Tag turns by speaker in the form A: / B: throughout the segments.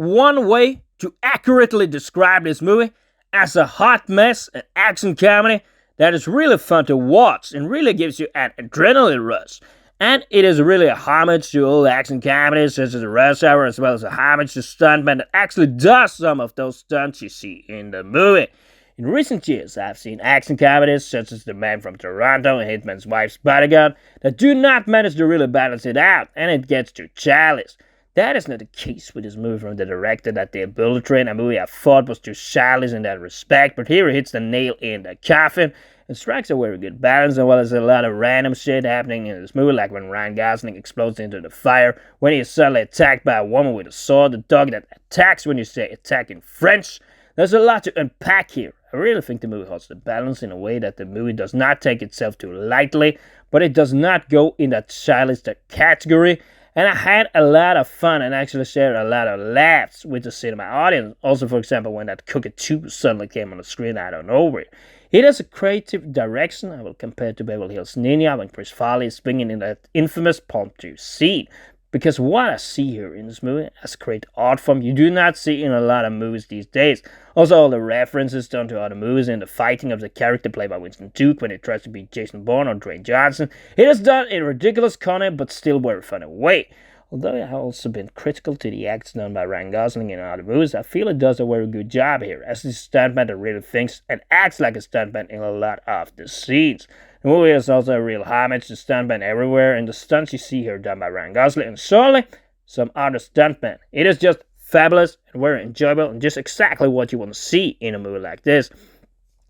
A: one way to accurately describe this movie as a hot mess, an action comedy that is really fun to watch and really gives you an adrenaline rush. And it is really a homage to old action comedies such as the Rush Hour, as well as a homage to stuntman that actually does some of those stunts you see in the movie. In recent years, I've seen action comedies such as The Man from Toronto and Hitman's Wife's Bodyguard that do not manage to really balance it out, and it gets too childish. That is not the case with this movie from the director that did Bullet Train, a movie I thought was too childish in that respect, but here he hits the nail in the coffin and strikes a very good balance, as well as a lot of random shit happening in this movie, like when Ryan Gosling explodes into the fire, when he is suddenly attacked by a woman with a sword, the dog that attacks when you say attack in French. There's a lot to unpack here. I really think the movie holds the balance in a way that the movie does not take itself too lightly, but it does not go in that childish category. And I had a lot of fun and actually shared a lot of laughs with the cinema audience. Also, for example, when that cockatoo suddenly came on the screen out of nowhere. It has a creative direction I will compare to Beverly Hills Ninja when Chris Farley is swinging in that infamous Palm 2 scene. Because what I see here in this movie as a great art form you do not see in a lot of movies these days. Also, all the references done to other movies and the fighting of the character played by Winston Duke when he tries to be Jason Bourne or Dwayne Johnson. It is done in a ridiculous, funny, but still very funny way. Although I have also been critical to the acts done by Ryan Gosling in other movies, I feel it does a very good job here, as this stuntman that really thinks and acts like a stuntman in a lot of the scenes. The movie is also a real homage to stuntmen everywhere, and the stunts you see here done by Ryan Gosling and surely some other stuntmen. It is just fabulous and very enjoyable and just exactly what you want to see in a movie like this.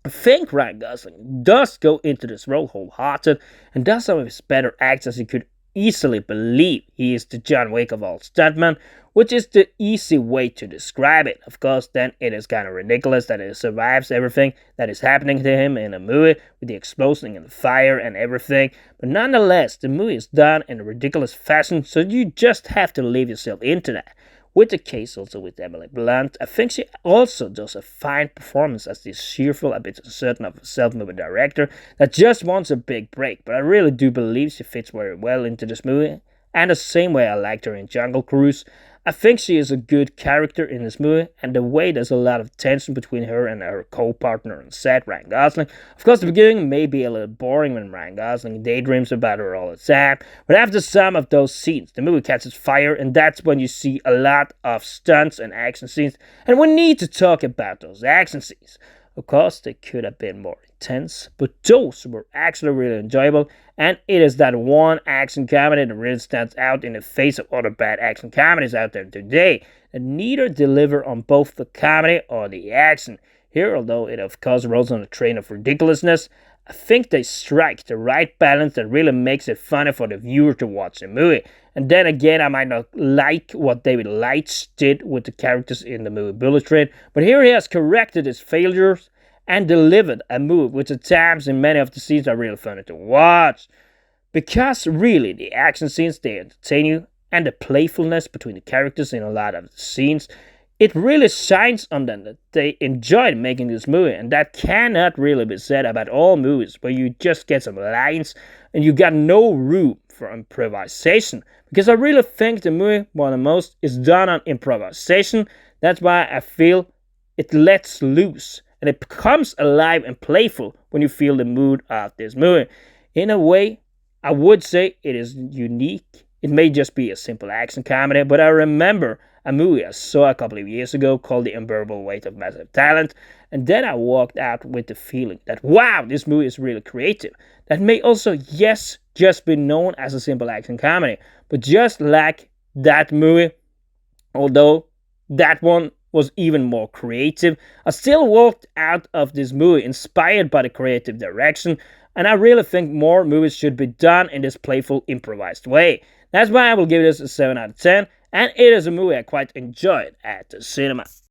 A: I think Ryan Gosling does go into this role wholehearted and does some of his better acts as he could easily believe he is the John Wick of all stuntmen, which is the easy way to describe it. Of course, then it is kind of ridiculous that it survives everything that is happening to him in a movie with the explosion and the fire and everything. But nonetheless, the movie is done in a ridiculous fashion, so you just have to leave yourself into that. With the case also with Emily Blunt, I think she also does a fine performance as this cheerful, a bit uncertain of a self-moving director that just wants a big break, but I really do believe she fits very well into this movie, and the same way I liked her in Jungle Cruise. I think she is a good character in this movie, and the way there's a lot of tension between her and her co-partner on set, Ryan Gosling. Of course, the beginning may be a little boring when Ryan Gosling daydreams about her all the time, but after some of those scenes, the movie catches fire, and that's when you see a lot of stunts and action scenes, and we need to talk about those action scenes. Of course, they could have been more intense, but those were actually really enjoyable, and it is that one action comedy that really stands out in the face of other bad action comedies out there today, that neither deliver on both the comedy or the action. Here, although it of course rolls on a train of ridiculousness, I think they strike the right balance that really makes it funny for the viewer to watch the movie. And then again, I might not like what David Leitch did with the characters in the movie Bullet Train, but here he has corrected his failures and delivered a movie which at times in many of the scenes are really funny to watch. Because really, the action scenes, they entertain you, and the playfulness between the characters in a lot of the scenes, it really shines on them that they enjoyed making this movie, and that cannot really be said about all movies where you just get some lines and you got no room for improvisation. Because I really think the movie, more than most, is done on improvisation. That's why I feel it lets loose and it becomes alive and playful when you feel the mood of this movie. In a way, I would say it is unique. It may just be a simple action comedy, but I remember a movie I saw a couple of years ago called The Unbearable Weight of Massive Talent, and then I walked out with the feeling that, wow, this movie is really creative. That may also, yes, just be known as a simple action comedy, but just like that movie, although that one was even more creative, I still walked out of this movie inspired by the creative direction, and I really think more movies should be done in this playful, improvised way. That's why I will give this a 7 out of 10, and it is a movie I quite enjoyed at the cinema.